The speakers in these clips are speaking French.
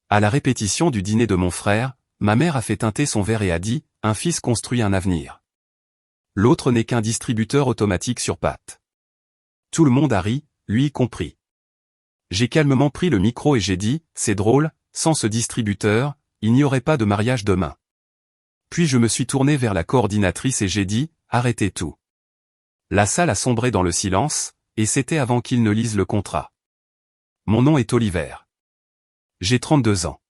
À la répétition du dîner de mon frère, ma mère a fait teinter son verre et a dit, un fils construit un avenir. L'autre n'est qu'un distributeur automatique sur pattes. Tout le monde a ri, lui y compris. J'ai calmement pris le micro et j'ai dit, c'est drôle, sans ce distributeur, il n'y aurait pas de mariage demain. Puis je me suis tourné vers la coordinatrice et j'ai dit, arrêtez tout. La salle a sombré dans le silence, et c'était avant qu'il ne lise le contrat. Mon nom est Oliver. J'ai 32 ans.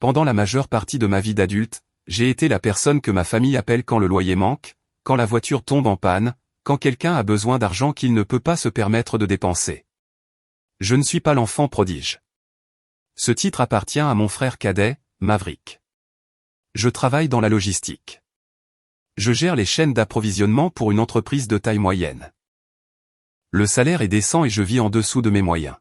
Pendant la majeure partie de ma vie d'adulte, j'ai été la personne que ma famille appelle quand le loyer manque, quand la voiture tombe en panne, quand quelqu'un a besoin d'argent qu'il ne peut pas se permettre de dépenser. Je ne suis pas l'enfant prodige. Ce titre appartient à mon frère cadet, Maverick. Je travaille dans la logistique. Je gère les chaînes d'approvisionnement pour une entreprise de taille moyenne. Le salaire est décent et je vis en dessous de mes moyens.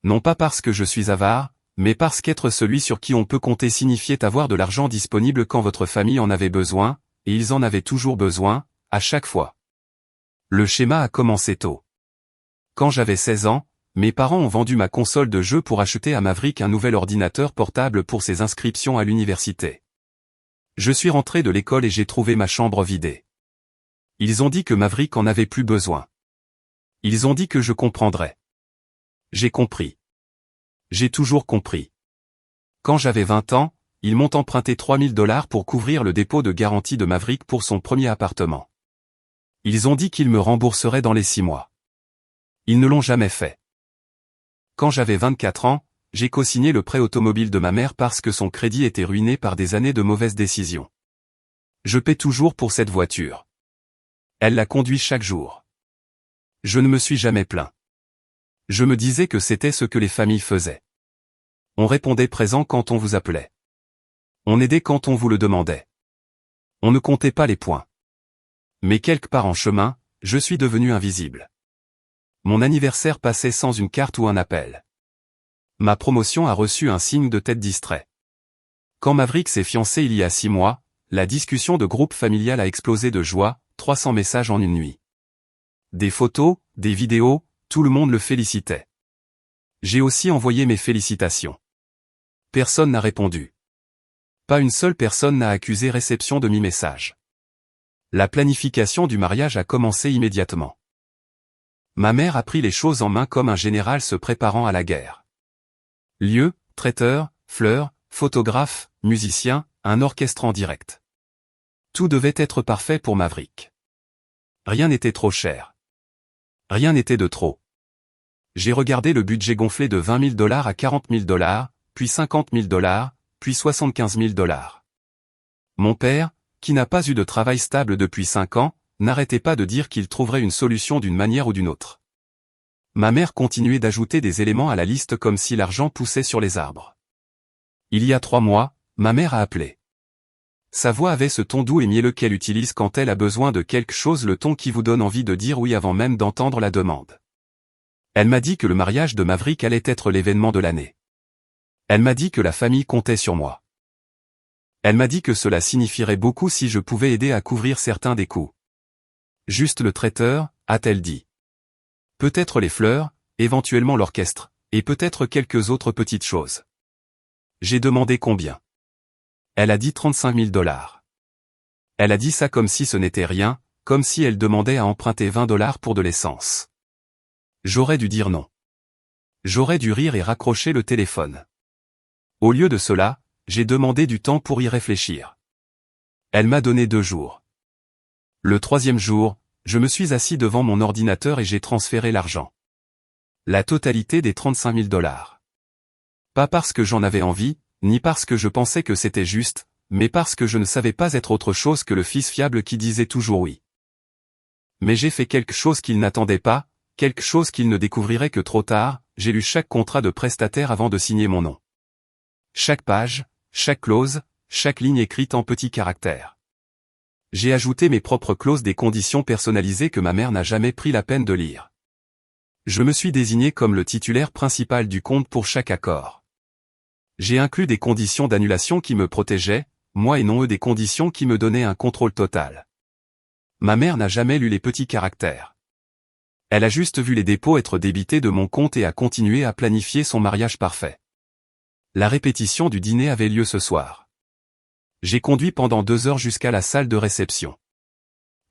Non pas parce que je suis avare, mais parce qu'être celui sur qui on peut compter signifiait avoir de l'argent disponible quand votre famille en avait besoin, et ils en avaient toujours besoin, à chaque fois. Le schéma a commencé tôt. Quand j'avais 16 ans, mes parents ont vendu ma console de jeu pour acheter à Maverick un nouvel ordinateur portable pour ses inscriptions à l'université. Je suis rentré de l'école et j'ai trouvé ma chambre vidée. Ils ont dit que Maverick en avait plus besoin. Ils ont dit que je comprendrais. J'ai compris. J'ai toujours compris. Quand j'avais 20 ans, ils m'ont emprunté $3000 pour couvrir le dépôt de garantie de Maverick pour son premier appartement. Ils ont dit qu'ils me rembourseraient dans les 6 mois. Ils ne l'ont jamais fait. Quand j'avais 24 ans, j'ai co-signé le prêt automobile de ma mère parce que son crédit était ruiné par des années de mauvaises décisions. Je paie toujours pour cette voiture. Elle la conduit chaque jour. Je ne me suis jamais plaint. Je me disais que c'était ce que les familles faisaient. On répondait présent quand on vous appelait. On aidait quand on vous le demandait. On ne comptait pas les points. Mais quelque part en chemin, je suis devenu invisible. Mon anniversaire passait sans une carte ou un appel. Ma promotion a reçu un signe de tête distrait. Quand Maverick s'est fiancé il y a 6 mois, la discussion de groupe familial a explosé de joie, 300 messages en une nuit. Des photos, des vidéos, tout le monde le félicitait. J'ai aussi envoyé mes félicitations. Personne n'a répondu. Pas une seule personne n'a accusé réception de mes messages. La planification du mariage a commencé immédiatement. Ma mère a pris les choses en main comme un général se préparant à la guerre. Lieu, traiteur, fleurs, photographe, musicien, un orchestre en direct. Tout devait être parfait pour Maverick. Rien n'était trop cher. Rien n'était de trop. J'ai regardé le budget gonfler de $20 000 à $40 000, puis $50 000, puis $75 000. Mon père, qui n'a pas eu de travail stable depuis 5 ans, n'arrêtait pas de dire qu'il trouverait une solution d'une manière ou d'une autre. Ma mère continuait d'ajouter des éléments à la liste comme si l'argent poussait sur les arbres. Il y a 3 mois, ma mère a appelé. Sa voix avait ce ton doux et mielleux qu'elle utilise quand elle a besoin de quelque chose, le ton qui vous donne envie de dire oui avant même d'entendre la demande. Elle m'a dit que le mariage de Maverick allait être l'événement de l'année. Elle m'a dit que la famille comptait sur moi. Elle m'a dit que cela signifierait beaucoup si je pouvais aider à couvrir certains des coûts. Juste le traiteur, a-t-elle dit. Peut-être les fleurs, éventuellement l'orchestre, et peut-être quelques autres petites choses. J'ai demandé combien. Elle a dit $35 000. Elle a dit ça comme si ce n'était rien, comme si elle demandait à emprunter $20 pour de l'essence. J'aurais dû dire non. J'aurais dû rire et raccrocher le téléphone. Au lieu de cela, j'ai demandé du temps pour y réfléchir. Elle m'a donné 2 jours. Le 3e jour, je me suis assis devant mon ordinateur et j'ai transféré l'argent. La totalité des $35 000. Pas parce que j'en avais envie, ni parce que je pensais que c'était juste, mais parce que je ne savais pas être autre chose que le fils fiable qui disait toujours oui. Mais j'ai fait quelque chose qu'il n'attendait pas, quelque chose qu'il ne découvrirait que trop tard, j'ai lu chaque contrat de prestataire avant de signer mon nom. Chaque page, chaque clause, chaque ligne écrite en petits caractères. J'ai ajouté mes propres clauses, des conditions personnalisées que ma mère n'a jamais pris la peine de lire. Je me suis désigné comme le titulaire principal du compte pour chaque accord. J'ai inclus des conditions d'annulation qui me protégeaient, moi et non eux, des conditions qui me donnaient un contrôle total. Ma mère n'a jamais lu les petits caractères. Elle a juste vu les dépôts être débités de mon compte et a continué à planifier son mariage parfait. La répétition du dîner avait lieu ce soir. J'ai conduit pendant 2 heures jusqu'à la salle de réception.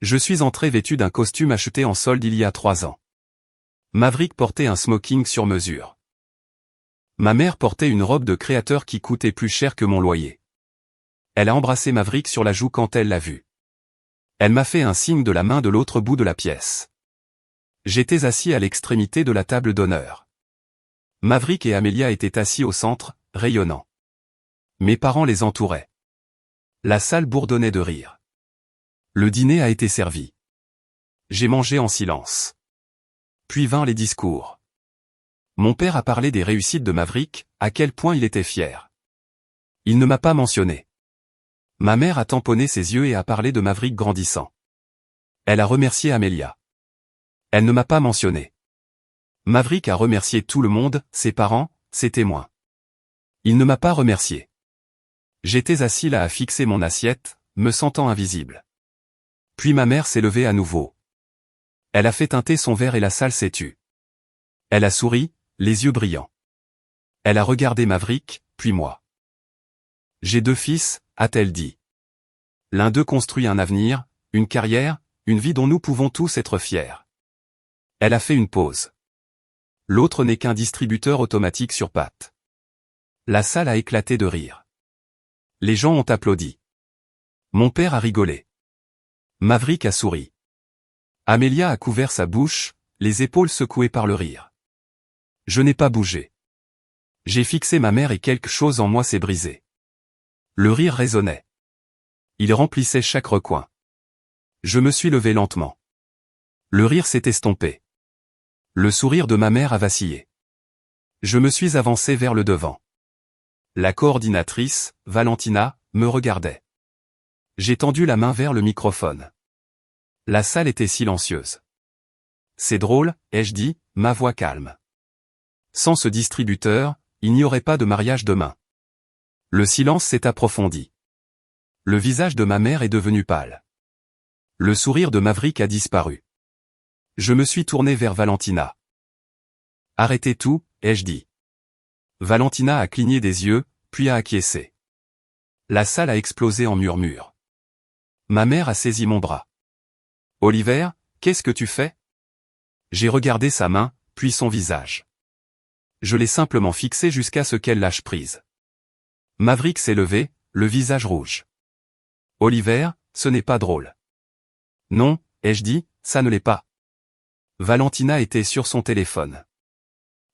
Je suis entré vêtu d'un costume acheté en solde il y a 3 ans. Maverick portait un smoking sur mesure. Ma mère portait une robe de créateur qui coûtait plus cher que mon loyer. Elle a embrassé Maverick sur la joue quand elle l'a vu. Elle m'a fait un signe de la main de l'autre bout de la pièce. J'étais assis à l'extrémité de la table d'honneur. Maverick et Amelia étaient assis au centre, rayonnants. Mes parents les entouraient. La salle bourdonnait de rire. Le dîner a été servi. J'ai mangé en silence. Puis vinrent les discours. Mon père a parlé des réussites de Maverick, à quel point il était fier. Il ne m'a pas mentionné. Ma mère a tamponné ses yeux et a parlé de Maverick grandissant. Elle a remercié Amelia. Elle ne m'a pas mentionné. Maverick a remercié tout le monde, ses parents, ses témoins. Il ne m'a pas remercié. J'étais assis là à fixer mon assiette, me sentant invisible. Puis ma mère s'est levée à nouveau. Elle a fait teinter son verre et la salle s'est tue. Elle a souri, les yeux brillants. Elle a regardé Maverick, puis moi. J'ai 2 fils, a-t-elle dit. L'un d'eux construit un avenir, une carrière, une vie dont nous pouvons tous être fiers. Elle a fait une pause. L'autre n'est qu'un distributeur automatique sur pattes. La salle a éclaté de rire. Les gens ont applaudi. Mon père a rigolé. Maverick a souri. Amelia a couvert sa bouche, les épaules secouées par le rire. Je n'ai pas bougé. J'ai fixé ma mère et quelque chose en moi s'est brisé. Le rire résonnait. Il remplissait chaque recoin. Je me suis levé lentement. Le rire s'est estompé. Le sourire de ma mère a vacillé. Je me suis avancé vers le devant. La coordinatrice, Valentina, me regardait. J'ai tendu la main vers le microphone. La salle était silencieuse. C'est drôle, ai-je dit, ma voix calme. Sans ce distributeur, il n'y aurait pas de mariage demain. Le silence s'est approfondi. Le visage de ma mère est devenu pâle. Le sourire de Maverick a disparu. Je me suis tourné vers Valentina. Arrêtez tout, ai-je dit. Valentina a cligné des yeux, puis a acquiescé. La salle a explosé en murmures. Ma mère a saisi mon bras. Oliver, qu'est-ce que tu fais? J'ai regardé sa main, puis son visage. Je l'ai simplement fixé jusqu'à ce qu'elle lâche prise. Maverick s'est levé, le visage rouge. Oliver, ce n'est pas drôle. Non, ai-je dit, ça ne l'est pas. Valentina était sur son téléphone.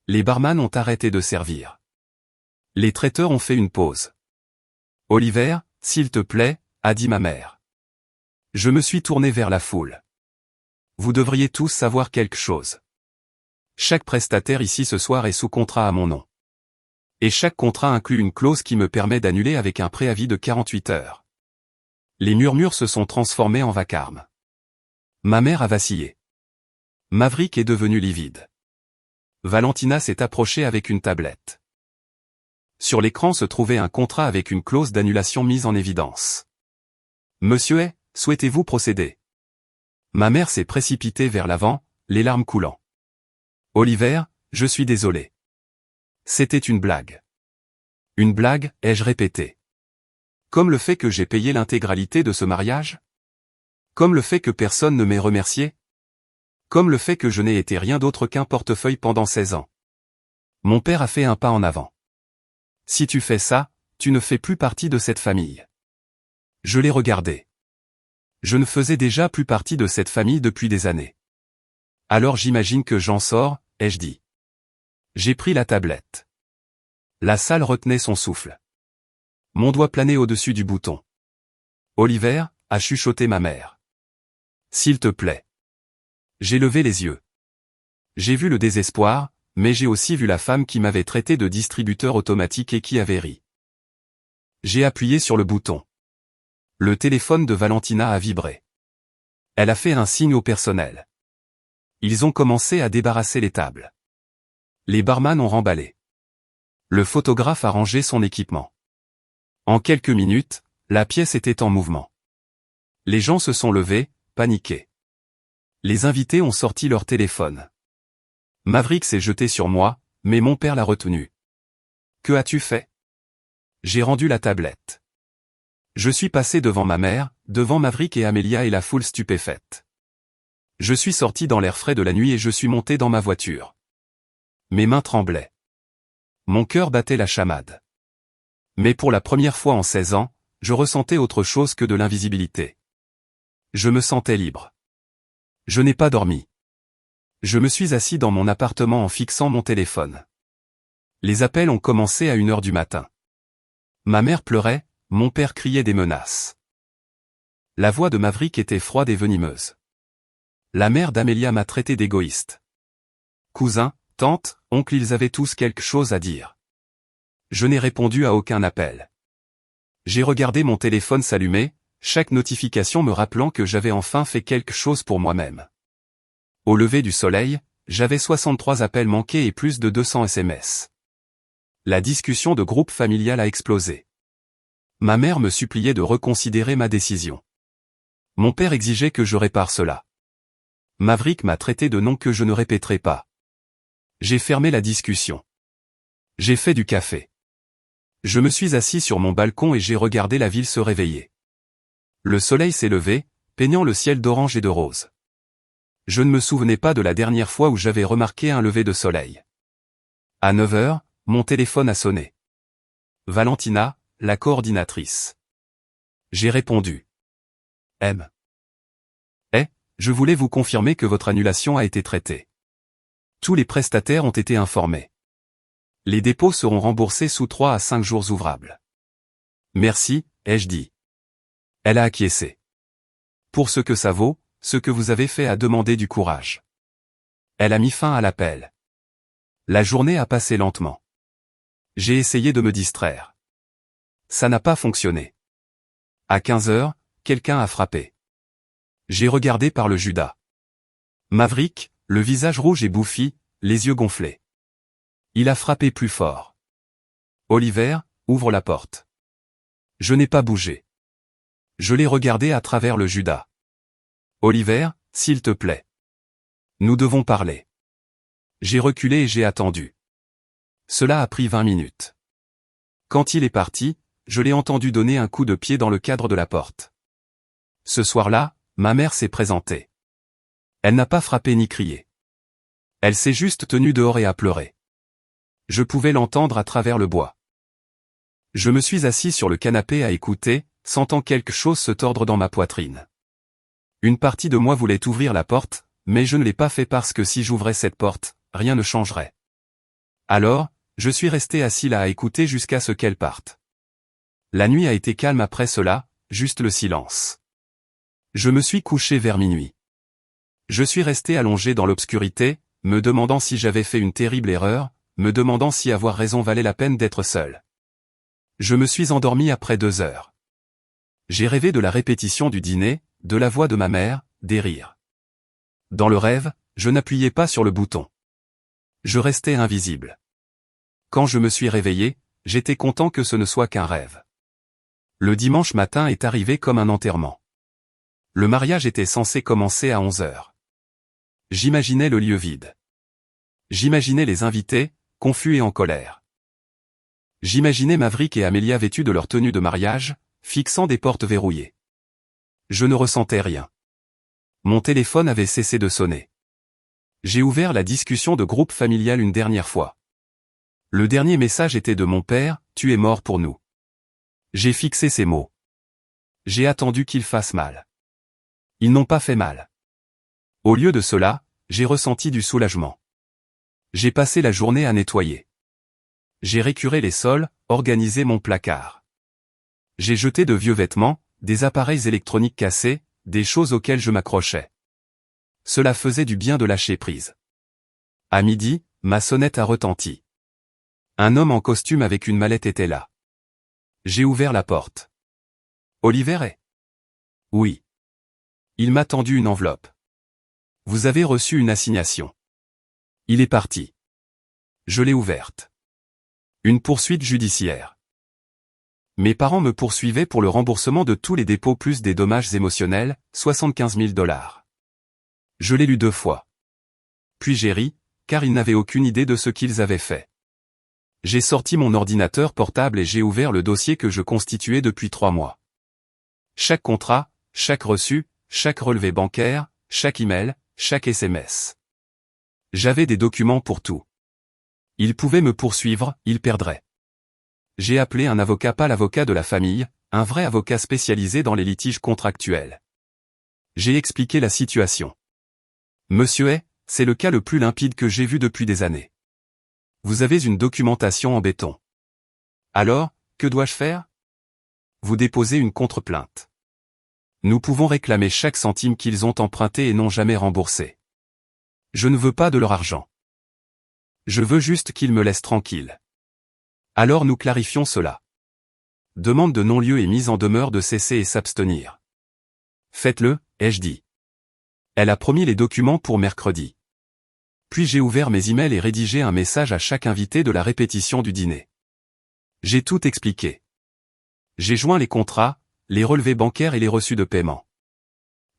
Les barman ont arrêté de servir. Les traiteurs ont fait une pause. Oliver, s'il te plaît, a dit ma mère. Je me suis tourné vers la foule. Vous devriez tous savoir quelque chose. Chaque prestataire ici ce soir est sous contrat à mon nom. Et chaque contrat inclut une clause qui me permet d'annuler avec un préavis de 48 heures. Les murmures se sont transformés en vacarme. Ma mère a vacillé. Maverick est devenu livide. Valentina s'est approchée avec une tablette. Sur l'écran se trouvait un contrat avec une clause d'annulation mise en évidence. Monsieur Hay, souhaitez-vous procéder? Ma mère s'est précipitée vers l'avant, les larmes coulant. Oliver, je suis désolé. C'était une blague. Une blague, ai-je répété. Comme le fait que j'ai payé l'intégralité de ce mariage? Comme le fait que personne ne m'ait remercié? Comme le fait que je n'ai été rien d'autre qu'un portefeuille pendant 16 ans. Mon père a fait un pas en avant. Si tu fais ça, tu ne fais plus partie de cette famille. Je l'ai regardé. Je ne faisais déjà plus partie de cette famille depuis des années. Alors j'imagine que j'en sors, ai-je dit. J'ai pris la tablette. La salle retenait son souffle. Mon doigt planait au-dessus du bouton. Oliver, a chuchoté ma mère. S'il te plaît. J'ai levé les yeux. J'ai vu le désespoir, mais j'ai aussi vu la femme qui m'avait traité de distributeur automatique et qui avait ri. J'ai appuyé sur le bouton. Le téléphone de Valentina a vibré. Elle a fait un signe au personnel. Ils ont commencé à débarrasser les tables. Les barman ont remballé. Le photographe a rangé son équipement. En quelques minutes, la pièce était en mouvement. Les gens se sont levés, paniqués. Les invités ont sorti leur téléphone. Maverick s'est jeté sur moi, mais mon père l'a retenu. Que as-tu fait? J'ai rendu la tablette. Je suis passé devant ma mère, devant Maverick et Amelia et la foule stupéfaite. Je suis sorti dans l'air frais de la nuit et je suis monté dans ma voiture. Mes mains tremblaient. Mon cœur battait la chamade. Mais pour la première fois en 16 ans, je ressentais autre chose que de l'invisibilité. Je me sentais libre. Je n'ai pas dormi. Je me suis assis dans mon appartement en fixant mon téléphone. Les appels ont commencé à 1h du matin. Ma mère pleurait, mon père criait des menaces. La voix de Maverick était froide et venimeuse. La mère d'Amelia m'a traité d'égoïste. Cousin, tante, oncle, ils avaient tous quelque chose à dire. Je n'ai répondu à aucun appel. J'ai regardé mon téléphone s'allumer, chaque notification me rappelant que j'avais enfin fait quelque chose pour moi-même. Au lever du soleil, j'avais 63 appels manqués et plus de 200 SMS. La discussion de groupe familial a explosé. Ma mère me suppliait de reconsidérer ma décision. Mon père exigeait que je répare cela. Maverick m'a traité de nom que je ne répéterai pas. J'ai fermé la discussion. J'ai fait du café. Je me suis assis sur mon balcon et j'ai regardé la ville se réveiller. Le soleil s'est levé, peignant le ciel d'orange et de rose. Je ne me souvenais pas de la dernière fois où j'avais remarqué un lever de soleil. À 9h, mon téléphone a sonné. Valentina, la coordinatrice. J'ai répondu. Je voulais vous confirmer que votre annulation a été traitée. Tous les prestataires ont été informés. Les dépôts seront remboursés sous 3 à 5 jours ouvrables. Merci, ai-je dit. Elle a acquiescé. Pour ce que ça vaut, ce que vous avez fait a demandé du courage. Elle a mis fin à l'appel. La journée a passé lentement. J'ai essayé de me distraire. Ça n'a pas fonctionné. À 15h, quelqu'un a frappé. J'ai regardé par le Judas. Maverick, le visage rouge et bouffi, les yeux gonflés. Il a frappé plus fort. Oliver, ouvre la porte. Je n'ai pas bougé. Je l'ai regardé à travers le Judas. Oliver, s'il te plaît. Nous devons parler. J'ai reculé et j'ai attendu. Cela a pris 20 minutes. Quand il est parti, je l'ai entendu donner un coup de pied dans le cadre de la porte. Ce soir-là, ma mère s'est présentée. Elle n'a pas frappé ni crié. Elle s'est juste tenue dehors et a pleuré. Je pouvais l'entendre à travers le bois. Je me suis assis sur le canapé à écouter, sentant quelque chose se tordre dans ma poitrine. Une partie de moi voulait ouvrir la porte, mais je ne l'ai pas fait parce que si j'ouvrais cette porte, rien ne changerait. Alors, je suis resté assis là à écouter jusqu'à ce qu'elle parte. La nuit a été calme après cela, juste le silence. Je me suis couché vers minuit. Je suis resté allongé dans l'obscurité, me demandant si j'avais fait une terrible erreur, me demandant si avoir raison valait la peine d'être seul. Je me suis endormi après 2 heures. J'ai rêvé de la répétition du dîner, de la voix de ma mère, des rires. Dans le rêve, je n'appuyais pas sur le bouton. Je restais invisible. Quand je me suis réveillé, j'étais content que ce ne soit qu'un rêve. Le dimanche matin est arrivé comme un enterrement. Le mariage était censé commencer à 11h. J'imaginais le lieu vide. J'imaginais les invités, confus et en colère. J'imaginais Maverick et Amelia vêtus de leur tenue de mariage, fixant des portes verrouillées. Je ne ressentais rien. Mon téléphone avait cessé de sonner. J'ai ouvert la discussion de groupe familial une dernière fois. Le dernier message était de mon père, « Tu es mort pour nous ». J'ai fixé ces mots. J'ai attendu qu'ils fassent mal. Ils n'ont pas fait mal. Au lieu de cela, j'ai ressenti du soulagement. J'ai passé la journée à nettoyer. J'ai récuré les sols, organisé mon placard. J'ai jeté de vieux vêtements, des appareils électroniques cassés, des choses auxquelles je m'accrochais. Cela faisait du bien de lâcher prise. À midi, ma sonnette a retenti. Un homme en costume avec une mallette était là. J'ai ouvert la porte. Oliver est ? Oui. Il m'a tendu une enveloppe. Vous avez reçu une assignation. Il est parti. Je l'ai ouverte. Une poursuite judiciaire. Mes parents me poursuivaient pour le remboursement de tous les dépôts plus des dommages émotionnels, 75 000 $. Je l'ai lu 2 fois. Puis j'ai ri, car ils n'avaient aucune idée de ce qu'ils avaient fait. J'ai sorti mon ordinateur portable et j'ai ouvert le dossier que je constituais depuis 3 mois. Chaque contrat, chaque reçu, chaque relevé bancaire, chaque email, chaque SMS. J'avais des documents pour tout. Ils pouvaient me poursuivre, ils perdraient. J'ai appelé un avocat, pas l'avocat de la famille, un vrai avocat spécialisé dans les litiges contractuels. J'ai expliqué la situation. Monsieur est, c'est le cas le plus limpide que j'ai vu depuis des années. Vous avez une documentation en béton. Alors, que dois-je faire? Vous déposez une contre-plainte. Nous pouvons réclamer chaque centime qu'ils ont emprunté et n'ont jamais remboursé. Je ne veux pas de leur argent. Je veux juste qu'ils me laissent tranquille. Alors nous clarifions cela. Demande de non-lieu et mise en demeure de cesser et s'abstenir. Faites-le, ai-je dit. Elle a promis les documents pour mercredi. Puis j'ai ouvert mes emails et rédigé un message à chaque invité de la répétition du dîner. J'ai tout expliqué. J'ai joint les contrats, les relevés bancaires et les reçus de paiement.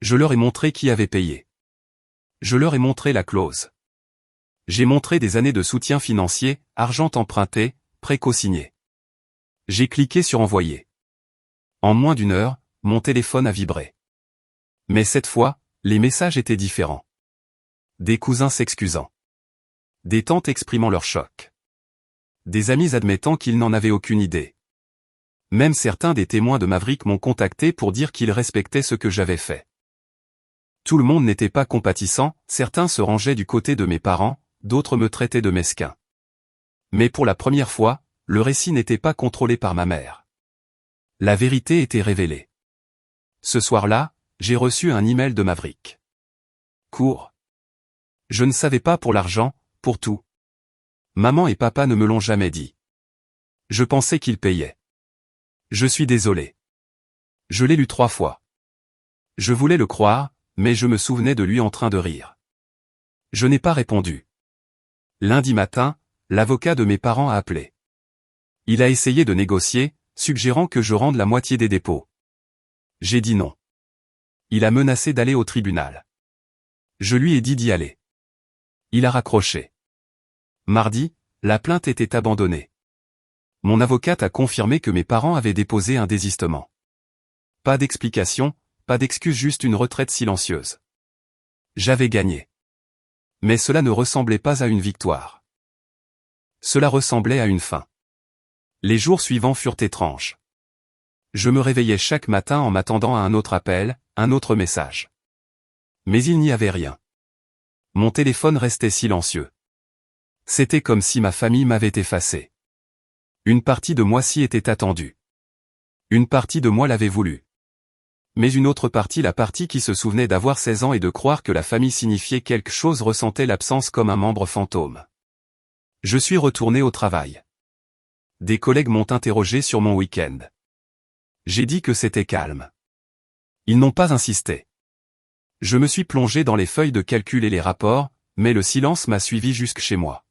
Je leur ai montré qui avait payé. Je leur ai montré la clause. J'ai montré des années de soutien financier, argent emprunté, prêt co-signé. J'ai cliqué sur envoyer. En moins d'1 heure, mon téléphone a vibré. Mais cette fois, les messages étaient différents. Des cousins s'excusant. Des tantes exprimant leur choc. Des amis admettant qu'ils n'en avaient aucune idée. Même certains des témoins de Maverick m'ont contacté pour dire qu'ils respectaient ce que j'avais fait. Tout le monde n'était pas compatissant, certains se rangeaient du côté de mes parents, d'autres me traitaient de mesquin. Mais pour la première fois, le récit n'était pas contrôlé par ma mère. La vérité était révélée. Ce soir-là, j'ai reçu un email de Maverick. Court. Je ne savais pas pour l'argent, pour tout. Maman et papa ne me l'ont jamais dit. Je pensais qu'ils payaient. Je suis désolé. Je l'ai lu 3 fois. Je voulais le croire, mais je me souvenais de lui en train de rire. Je n'ai pas répondu. Lundi matin, l'avocat de mes parents a appelé. Il a essayé de négocier, suggérant que je rende la moitié des dépôts. J'ai dit non. Il a menacé d'aller au tribunal. Je lui ai dit d'y aller. Il a raccroché. Mardi, la plainte était abandonnée. Mon avocate a confirmé que mes parents avaient déposé un désistement. Pas d'explication, pas d'excuse, juste une retraite silencieuse. J'avais gagné. Mais cela ne ressemblait pas à une victoire. Cela ressemblait à une fin. Les jours suivants furent étranges. Je me réveillais chaque matin en m'attendant à un autre appel, un autre message. Mais il n'y avait rien. Mon téléphone restait silencieux. C'était comme si ma famille m'avait effacé. Une partie de moi s'y était attendue. Une partie de moi l'avait voulu. Mais une autre partie, la partie qui se souvenait d'avoir 16 ans et de croire que la famille signifiait quelque chose, ressentait l'absence comme un membre fantôme. Je suis retourné au travail. Des collègues m'ont interrogé sur mon week-end. J'ai dit que c'était calme. Ils n'ont pas insisté. Je me suis plongé dans les feuilles de calcul et les rapports, mais le silence m'a suivi jusque chez moi.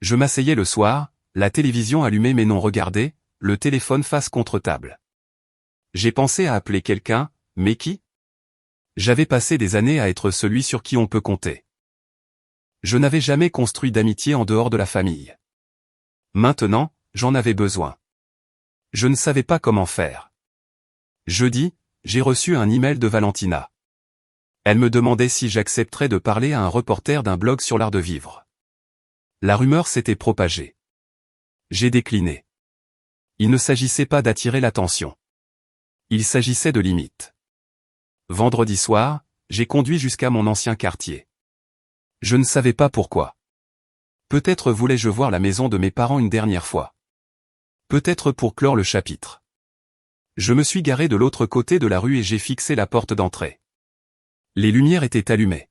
Je m'asseyais le soir, la télévision allumée mais non regardée, le téléphone face contre table. J'ai pensé à appeler quelqu'un, mais qui? J'avais passé des années à être celui sur qui on peut compter. Je n'avais jamais construit d'amitié en dehors de la famille. Maintenant, j'en avais besoin. Je ne savais pas comment faire. Jeudi, j'ai reçu un email de Valentina. Elle me demandait si j'accepterais de parler à un reporter d'un blog sur l'art de vivre. La rumeur s'était propagée. J'ai décliné. Il ne s'agissait pas d'attirer l'attention. Il s'agissait de limites. Vendredi soir, j'ai conduit jusqu'à mon ancien quartier. Je ne savais pas pourquoi. Peut-être voulais-je voir la maison de mes parents une dernière fois. Peut-être pour clore le chapitre. Je me suis garé de l'autre côté de la rue et j'ai fixé la porte d'entrée. Les lumières étaient allumées.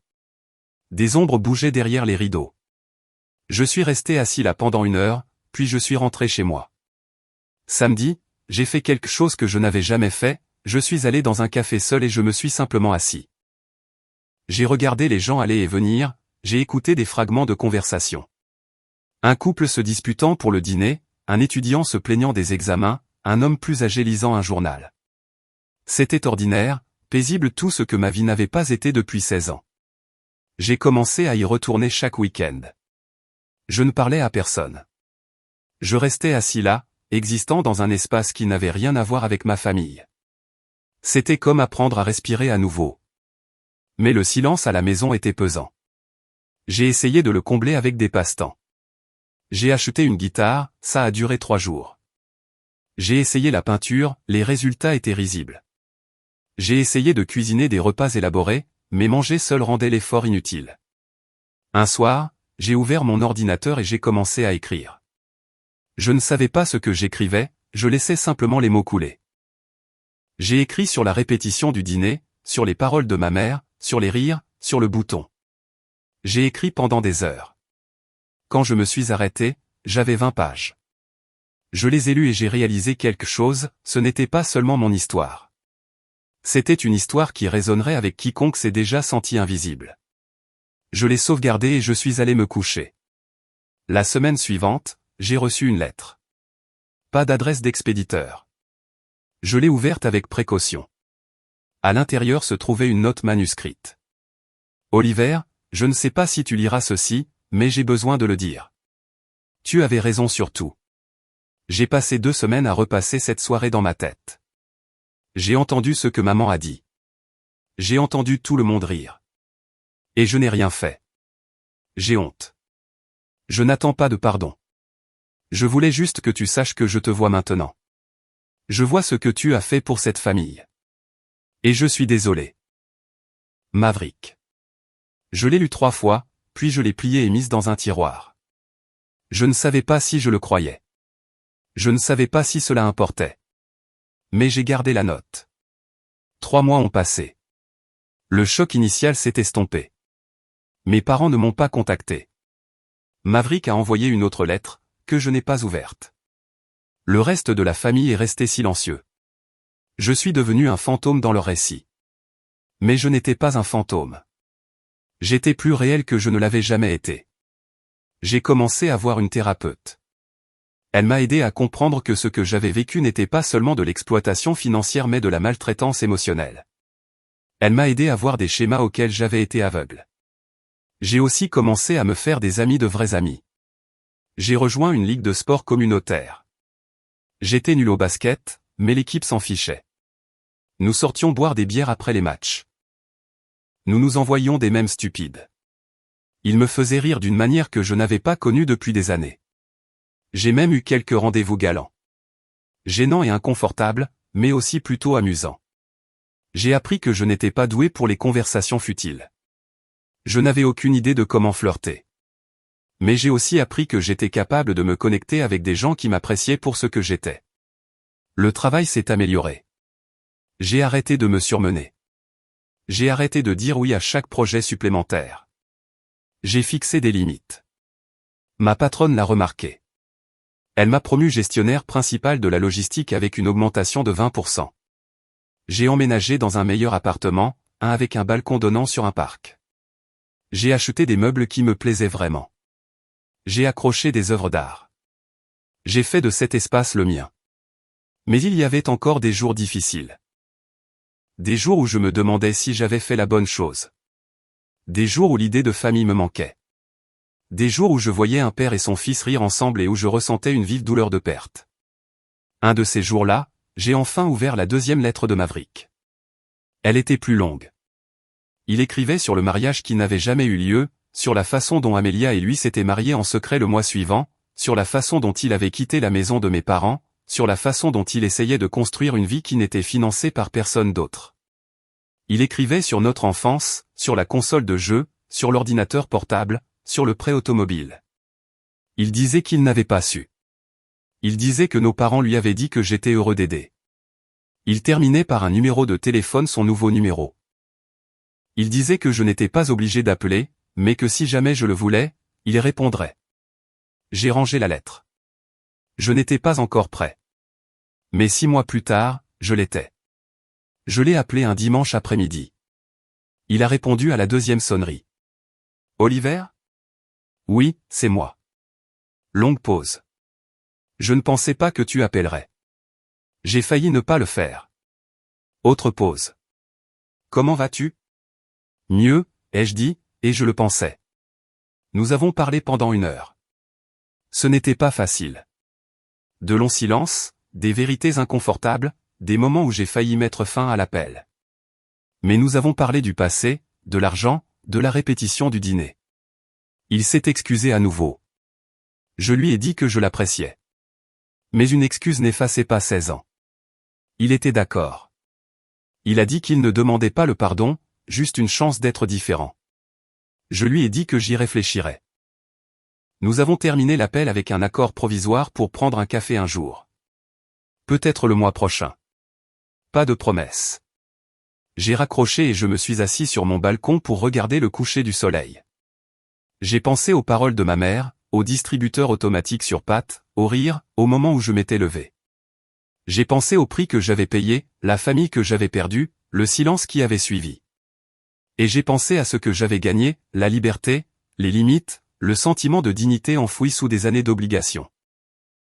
Des ombres bougeaient derrière les rideaux. Je suis resté assis là pendant 1 heure, puis je suis rentré chez moi. Samedi, j'ai fait quelque chose que je n'avais jamais fait, je suis allé dans un café seul et je me suis simplement assis. J'ai regardé les gens aller et venir, j'ai écouté des fragments de conversation. Un couple se disputant pour le dîner, un étudiant se plaignant des examens, un homme plus âgé lisant un journal. C'était ordinaire, paisible, tout ce que ma vie n'avait pas été depuis 16 ans. J'ai commencé à y retourner chaque week-end. Je ne parlais à personne. Je restais assis là, existant dans un espace qui n'avait rien à voir avec ma famille. C'était comme apprendre à respirer à nouveau. Mais le silence à la maison était pesant. J'ai essayé de le combler avec des passe-temps. J'ai acheté une guitare, ça a duré 3 jours. J'ai essayé la peinture, les résultats étaient risibles. J'ai essayé de cuisiner des repas élaborés, mais manger seul rendait l'effort inutile. Un soir, j'ai ouvert mon ordinateur et j'ai commencé à écrire. Je ne savais pas ce que j'écrivais, je laissais simplement les mots couler. J'ai écrit sur la répétition du dîner, sur les paroles de ma mère, sur les rires, sur le bouton. J'ai écrit pendant des heures. Quand je me suis arrêté, j'avais 20 pages. Je les ai lues et j'ai réalisé quelque chose, ce n'était pas seulement mon histoire. C'était une histoire qui résonnerait avec quiconque s'est déjà senti invisible. Je l'ai sauvegardée et je suis allé me coucher. La semaine suivante, j'ai reçu une lettre. Pas d'adresse d'expéditeur. Je l'ai ouverte avec précaution. À l'intérieur se trouvait une note manuscrite. Oliver, je ne sais pas si tu liras ceci, mais j'ai besoin de le dire. Tu avais raison sur tout. J'ai passé 2 semaines à repasser cette soirée dans ma tête. J'ai entendu ce que maman a dit. J'ai entendu tout le monde rire. Et je n'ai rien fait. J'ai honte. Je n'attends pas de pardon. Je voulais juste que tu saches que je te vois maintenant. Je vois ce que tu as fait pour cette famille. Et je suis désolé. Maverick. Je l'ai lu 3 fois, puis je l'ai plié et mise dans un tiroir. Je ne savais pas si je le croyais. Je ne savais pas si cela importait. Mais j'ai gardé la note. 3 mois ont passé. Le choc initial s'est estompé. Mes parents ne m'ont pas contacté. Maverick a envoyé une autre lettre, que je n'ai pas ouverte. Le reste de la famille est resté silencieux. Je suis devenu un fantôme dans leur récit. Mais je n'étais pas un fantôme. J'étais plus réel que je ne l'avais jamais été. J'ai commencé à voir une thérapeute. Elle m'a aidé à comprendre que ce que j'avais vécu n'était pas seulement de l'exploitation financière mais de la maltraitance émotionnelle. Elle m'a aidé à voir des schémas auxquels j'avais été aveugle. J'ai aussi commencé à me faire des amis de vrais amis. J'ai rejoint une ligue de sport communautaire. J'étais nul au basket, mais l'équipe s'en fichait. Nous sortions boire des bières après les matchs. Nous nous envoyions des mèmes stupides. Ils me faisaient rire d'une manière que je n'avais pas connue depuis des années. J'ai même eu quelques rendez-vous galants. Gênants et inconfortables, mais aussi plutôt amusants. J'ai appris que je n'étais pas doué pour les conversations futiles. Je n'avais aucune idée de comment flirter. Mais j'ai aussi appris que j'étais capable de me connecter avec des gens qui m'appréciaient pour ce que j'étais. Le travail s'est amélioré. J'ai arrêté de me surmener. J'ai arrêté de dire oui à chaque projet supplémentaire. J'ai fixé des limites. Ma patronne l'a remarqué. Elle m'a promu gestionnaire principal de la logistique avec une augmentation de 20%. J'ai emménagé dans un meilleur appartement, un avec un balcon donnant sur un parc. J'ai acheté des meubles qui me plaisaient vraiment. J'ai accroché des œuvres d'art. J'ai fait de cet espace le mien. Mais il y avait encore des jours difficiles. Des jours où je me demandais si j'avais fait la bonne chose. Des jours où l'idée de famille me manquait. Des jours où je voyais un père et son fils rire ensemble et où je ressentais une vive douleur de perte. Un de ces jours-là, j'ai enfin ouvert la 2e lettre de Maverick. Elle était plus longue. Il écrivait sur le mariage qui n'avait jamais eu lieu, sur la façon dont Amelia et lui s'étaient mariés en secret le mois suivant, sur la façon dont il avait quitté la maison de mes parents, sur la façon dont il essayait de construire une vie qui n'était financée par personne d'autre. Il écrivait sur notre enfance, sur la console de jeu, sur l'ordinateur portable, sur le prêt automobile. Il disait qu'il n'avait pas su. Il disait que nos parents lui avaient dit que j'étais heureux d'aider. Il terminait par un numéro de téléphone, son nouveau numéro. Il disait que je n'étais pas obligé d'appeler, mais que si jamais je le voulais, il répondrait. J'ai rangé la lettre. Je n'étais pas encore prêt. Mais 6 mois plus tard, je l'étais. Je l'ai appelé un dimanche après-midi. Il a répondu à la 2e sonnerie. Oliver ? Oui, c'est moi. Longue pause. Je ne pensais pas que tu appellerais. J'ai failli ne pas le faire. Autre pause. Comment vas-tu ? Mieux, ai-je dit, et je le pensais. Nous avons parlé pendant 1 heure. Ce n'était pas facile. de longs silences, des vérités inconfortables, des moments où j'ai failli mettre fin à l'appel. Mais nous avons parlé du passé, de l'argent, de la répétition du dîner. Il s'est excusé à nouveau. Je lui ai dit que je l'appréciais. Mais une excuse n'effaçait pas 16 ans. Il était d'accord. Il a dit qu'il ne demandait pas le pardon, juste une chance d'être différent. Je lui ai dit que j'y réfléchirais. Nous avons terminé l'appel avec un accord provisoire pour prendre un café un jour. Peut-être le mois prochain. Pas de promesse. J'ai raccroché et je me suis assis sur mon balcon pour regarder le coucher du soleil. J'ai pensé aux paroles de ma mère, au distributeur automatique sur pattes, au rire, au moment où je m'étais levé. J'ai pensé au prix que j'avais payé, la famille que j'avais perdue, le silence qui avait suivi. Et j'ai pensé à ce que j'avais gagné, la liberté, les limites, le sentiment de dignité enfoui sous des années d'obligation.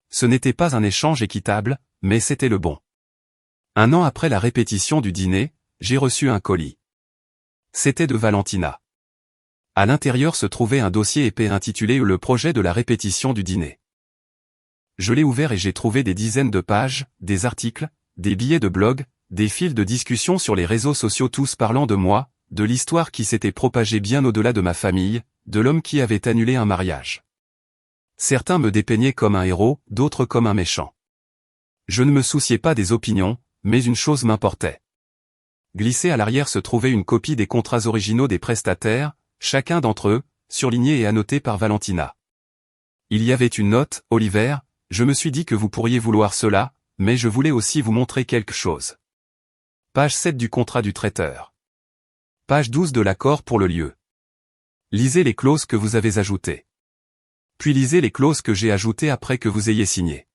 Ce n'était pas un échange équitable, mais c'était le bon. Un an après la répétition du dîner, j'ai reçu un colis. C'était de Valentina. À l'intérieur se trouvait un dossier épais intitulé « Le projet de la répétition du dîner ». Je l'ai ouvert et j'ai trouvé des dizaines de pages, des articles, des billets de blog, des fils de discussion sur les réseaux sociaux tous parlant de moi, de l'histoire qui s'était propagée bien au-delà de ma famille, de l'homme qui avait annulé un mariage. Certains me dépeignaient comme un héros, d'autres comme un méchant. Je ne me souciais pas des opinions, mais une chose m'importait. Glissée à l'arrière se trouvait une copie des contrats originaux des prestataires, chacun d'entre eux, surligné et annoté par Valentina. Il y avait une note, Oliver, je me suis dit que vous pourriez vouloir cela, mais je voulais aussi vous montrer quelque chose. Page 7 du contrat du traiteur. Page 12 de l'accord pour le lieu. Lisez les clauses que vous avez ajoutées. Puis lisez les clauses que j'ai ajoutées après que vous ayez signé.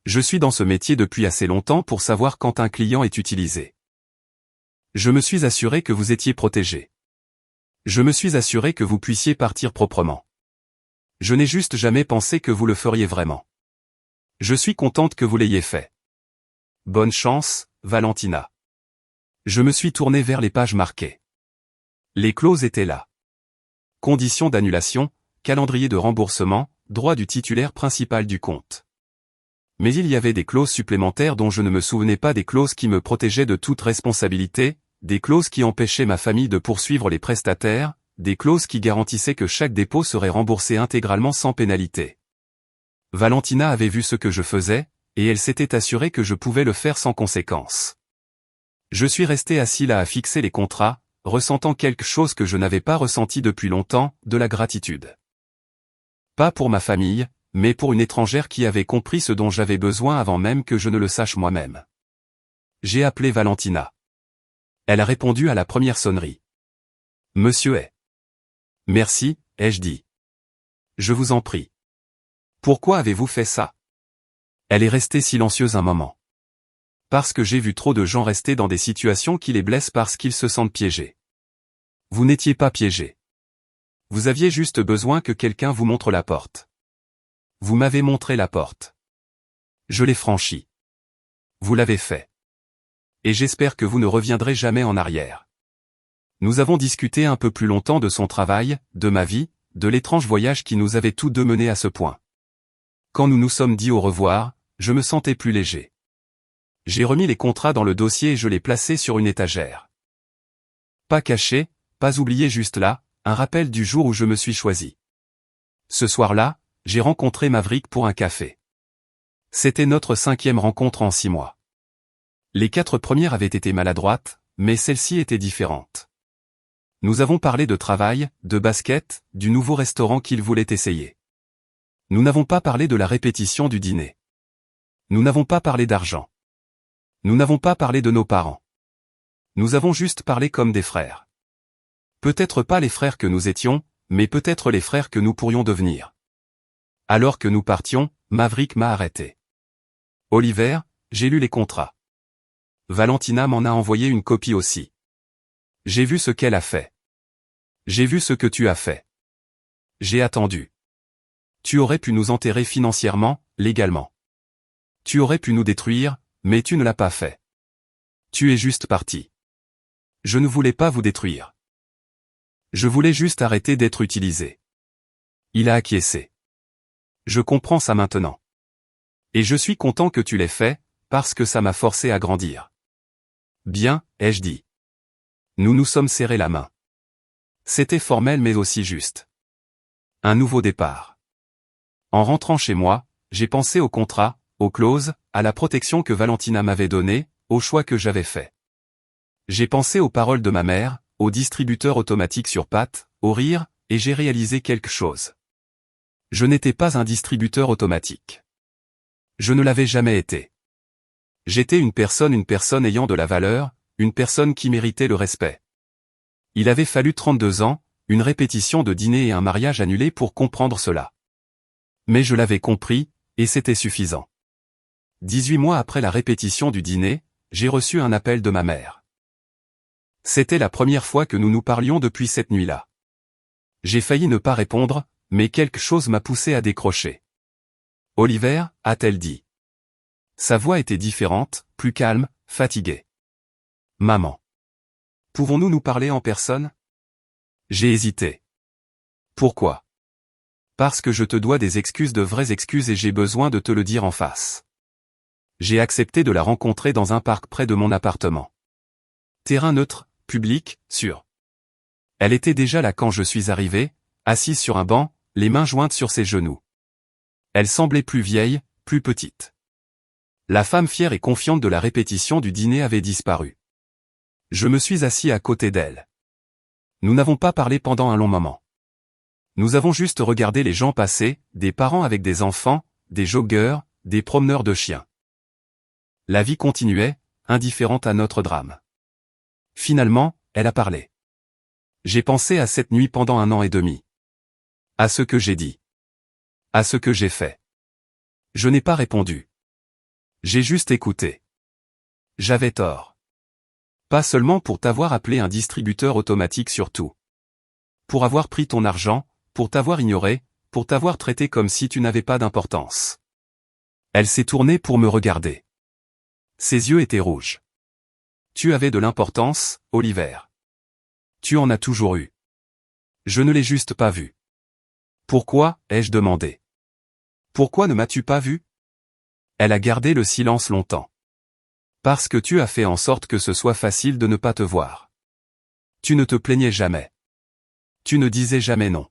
Je suis dans ce métier depuis assez longtemps pour savoir quand un client est utilisé. Je me suis assuré que vous étiez protégé. Je me suis assuré que vous puissiez partir proprement. Je n'ai juste jamais pensé que vous le feriez vraiment. Je suis contente que vous l'ayez fait. Bonne chance, Valentina. Je me suis tourné vers les pages marquées. Les clauses étaient là. Conditions d'annulation, calendrier de remboursement, droit du titulaire principal du compte. Mais il y avait des clauses supplémentaires dont je ne me souvenais pas, des clauses qui me protégeaient de toute responsabilité, des clauses qui empêchaient ma famille de poursuivre les prestataires, des clauses qui garantissaient que chaque dépôt serait remboursé intégralement sans pénalité. Valentina avait vu ce que je faisais, et elle s'était assurée que je pouvais le faire sans conséquence. Je suis resté assis là à fixer les contrats, ressentant quelque chose que je n'avais pas ressenti depuis longtemps, de la gratitude. Pas pour ma famille, mais pour une étrangère qui avait compris ce dont j'avais besoin avant même que je ne le sache moi-même. J'ai appelé Valentina. Elle a répondu à la première sonnerie. Monsieur est. Merci, ai-je dit. Je vous en prie. Pourquoi avez-vous fait ça? Elle est restée silencieuse un moment. Parce que j'ai vu trop de gens rester dans des situations qui les blessent parce qu'ils se sentent piégés. Vous n'étiez pas piégé. Vous aviez juste besoin que quelqu'un vous montre la porte. Vous m'avez montré la porte. Je l'ai franchie. Vous l'avez fait. Et j'espère que vous ne reviendrez jamais en arrière. Nous avons discuté un peu plus longtemps de son travail, de ma vie, de l'étrange voyage qui nous avait tous deux menés à ce point. Quand nous nous sommes dit au revoir, je me sentais plus léger. J'ai remis les contrats dans le dossier et je les placés sur une étagère. Pas caché, pas oublié, juste là, un rappel du jour où je me suis choisi. Ce soir-là, j'ai rencontré Maverick pour un café. C'était notre 5e rencontre en 6 mois. Les 4 premières avaient été maladroites, mais celle-ci était différente. Nous avons parlé de travail, de basket, du nouveau restaurant qu'il voulait essayer. Nous n'avons pas parlé de la répétition du dîner. Nous n'avons pas parlé d'argent. Nous n'avons pas parlé de nos parents. Nous avons juste parlé comme des frères. Peut-être pas les frères que nous étions, mais peut-être les frères que nous pourrions devenir. Alors que nous partions, Maverick m'a arrêté. Oliver, j'ai lu les contrats. Valentina m'en a envoyé une copie aussi. J'ai vu ce qu'elle a fait. J'ai vu ce que tu as fait. J'ai attendu. Tu aurais pu nous enterrer financièrement, légalement. Tu aurais pu nous détruire, mais tu ne l'as pas fait. Tu es juste parti. Je ne voulais pas vous détruire. Je voulais juste arrêter d'être utilisé. Il a acquiescé. Je comprends ça maintenant. Et je suis content que tu l'aies fait, parce que ça m'a forcé à grandir. Bien, ai-je dit. Nous nous sommes serrés la main. C'était formel mais aussi juste. Un nouveau départ. En rentrant chez moi, j'ai pensé au contrat, aux clauses, à la protection que Valentina m'avait donnée, au choix que j'avais fait. J'ai pensé aux paroles de ma mère, au distributeur automatique sur Pat, au rire, et j'ai réalisé quelque chose. Je n'étais pas un distributeur automatique. Je ne l'avais jamais été. J'étais une personne ayant de la valeur, une personne qui méritait le respect. Il avait fallu 32 ans, une répétition de dîner et un mariage annulé pour comprendre cela. Mais je l'avais compris, et c'était suffisant. 18 mois après la répétition du dîner, j'ai reçu un appel de ma mère. C'était la première fois que nous nous parlions depuis cette nuit-là. J'ai failli ne pas répondre, mais quelque chose m'a poussé à décrocher. « Oliver » a-t-elle dit. Sa voix était différente, plus calme, fatiguée. « Maman. Pouvons-nous nous parler en personne ?» J'ai hésité. « Pourquoi ?»« Parce que je te dois des excuses, de vraies excuses, et j'ai besoin de te le dire en face. » J'ai accepté de la rencontrer dans un parc près de mon appartement. Terrain neutre, public, sûr. Elle était déjà là quand je suis arrivé, assise sur un banc, les mains jointes sur ses genoux. Elle semblait plus vieille, plus petite. La femme fière et confiante de la répétition du dîner avait disparu. Je me suis assis à côté d'elle. Nous n'avons pas parlé pendant un long moment. Nous avons juste regardé les gens passer, des parents avec des enfants, des joggeurs, des promeneurs de chiens. La vie continuait, indifférente à notre drame. Finalement, elle a parlé. J'ai pensé à cette nuit pendant 1 an et demi. À ce que j'ai dit. À ce que j'ai fait. Je n'ai pas répondu. J'ai juste écouté. J'avais tort. Pas seulement pour t'avoir appelé un distributeur automatique sur tout. Pour avoir pris ton argent, pour t'avoir ignoré, pour t'avoir traité comme si tu n'avais pas d'importance. Elle s'est tournée pour me regarder. Ses yeux étaient rouges. Tu avais de l'importance, Oliver. Tu en as toujours eu. Je ne l'ai juste pas vu. Pourquoi, ai-je demandé. Pourquoi ne m'as-tu pas vu? Elle a gardé le silence longtemps. Parce que tu as fait en sorte que ce soit facile de ne pas te voir. Tu ne te plaignais jamais. Tu ne disais jamais non.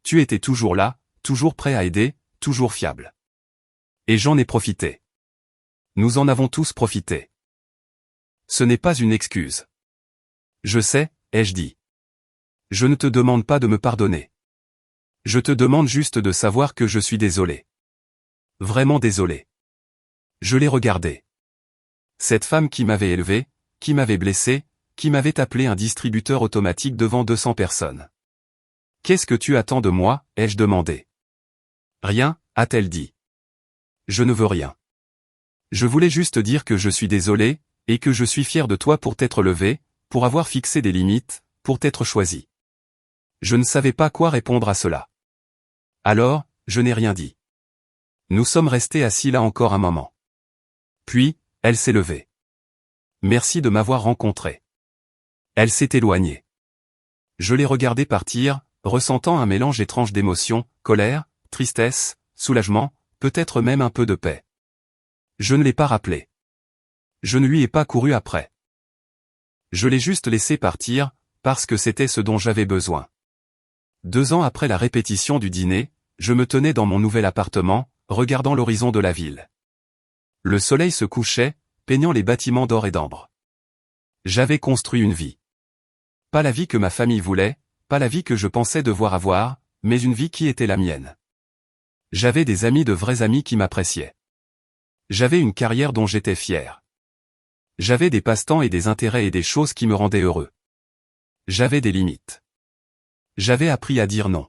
Tu étais toujours là, toujours prêt à aider, toujours fiable. Et j'en ai profité. Nous en avons tous profité. Ce n'est pas une excuse. Je sais, ai-je dit. Je ne te demande pas de me pardonner. Je te demande juste de savoir que je suis désolé. Vraiment désolé. Je l'ai regardée. Cette femme qui m'avait élevé, qui m'avait blessé, qui m'avait appelé un distributeur automatique devant 200 personnes. Qu'est-ce que tu attends de moi, ai-je demandé. Rien, a-t-elle dit. Je ne veux rien. Je voulais juste dire que je suis désolé, et que je suis fier de toi pour t'être levé, pour avoir fixé des limites, pour t'être choisi. Je ne savais pas quoi répondre à cela. Alors, je n'ai rien dit. Nous sommes restés assis là encore un moment. Puis, elle s'est levée. Merci de m'avoir rencontré. Elle s'est éloignée. Je l'ai regardée partir, ressentant un mélange étrange d'émotions, colère, tristesse, soulagement, peut-être même un peu de paix. Je ne l'ai pas rappelée. Je ne lui ai pas couru après. Je l'ai juste laissé partir, parce que c'était ce dont j'avais besoin. 2 ans après la répétition du dîner, je me tenais dans mon nouvel appartement, regardant l'horizon de la ville. Le soleil se couchait, peignant les bâtiments d'or et d'ambre. J'avais construit une vie. Pas la vie que ma famille voulait, pas la vie que je pensais devoir avoir, mais une vie qui était la mienne. J'avais des amis, de vrais amis qui m'appréciaient. J'avais une carrière dont j'étais fier. J'avais des passe-temps et des intérêts et des choses qui me rendaient heureux. J'avais des limites. J'avais appris à dire non.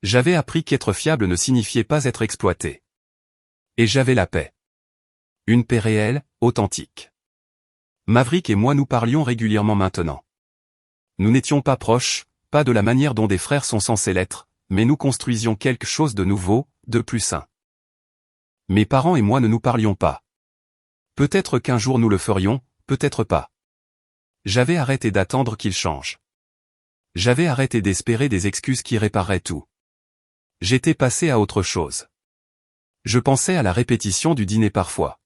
J'avais appris qu'être fiable ne signifiait pas être exploité. Et j'avais la paix. Une paix réelle, authentique. Maverick et moi nous parlions régulièrement maintenant. Nous n'étions pas proches, pas de la manière dont des frères sont censés l'être, mais nous construisions quelque chose de nouveau, de plus sain. Mes parents et moi ne nous parlions pas. Peut-être qu'un jour nous le ferions, peut-être pas. J'avais arrêté d'attendre qu'il change. J'avais arrêté d'espérer des excuses qui répareraient tout. J'étais passé à autre chose. Je pensais à la répétition du dîner parfois.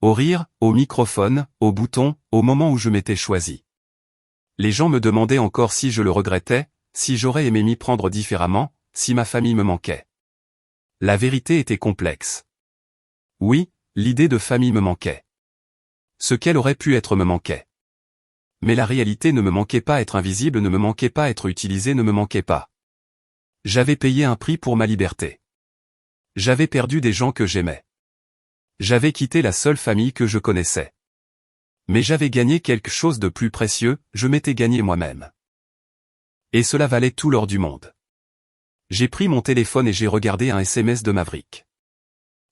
Au rire, au microphone, au bouton, au moment où je m'étais choisi. Les gens me demandaient encore si je le regrettais, si j'aurais aimé m'y prendre différemment, si ma famille me manquait. La vérité était complexe. Oui, l'idée de famille me manquait. Ce qu'elle aurait pu être me manquait. Mais la réalité ne me manquait pas, être invisible ne me manquait pas, être utilisé ne me manquait pas. J'avais payé un prix pour ma liberté. J'avais perdu des gens que j'aimais. J'avais quitté la seule famille que je connaissais. Mais j'avais gagné quelque chose de plus précieux, je m'étais gagné moi-même. Et cela valait tout l'or du monde. J'ai pris mon téléphone et j'ai regardé un SMS de Maverick.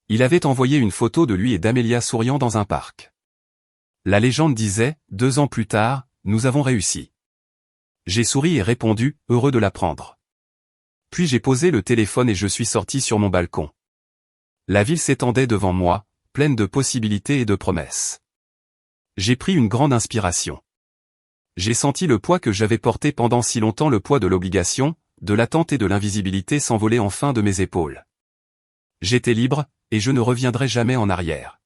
Il avait envoyé une photo de lui et d'Amelia souriant dans un parc. La légende disait, 2 ans plus tard, nous avons réussi. J'ai souri et répondu, heureux de l'apprendre. Puis j'ai posé le téléphone et je suis sorti sur mon balcon. La ville s'étendait devant moi, pleine de possibilités et de promesses. J'ai pris une grande inspiration. J'ai senti le poids que j'avais porté pendant si longtemps, le poids de l'obligation, de l'attente et de l'invisibilité s'envoler enfin de mes épaules. J'étais libre, et je ne reviendrai jamais en arrière.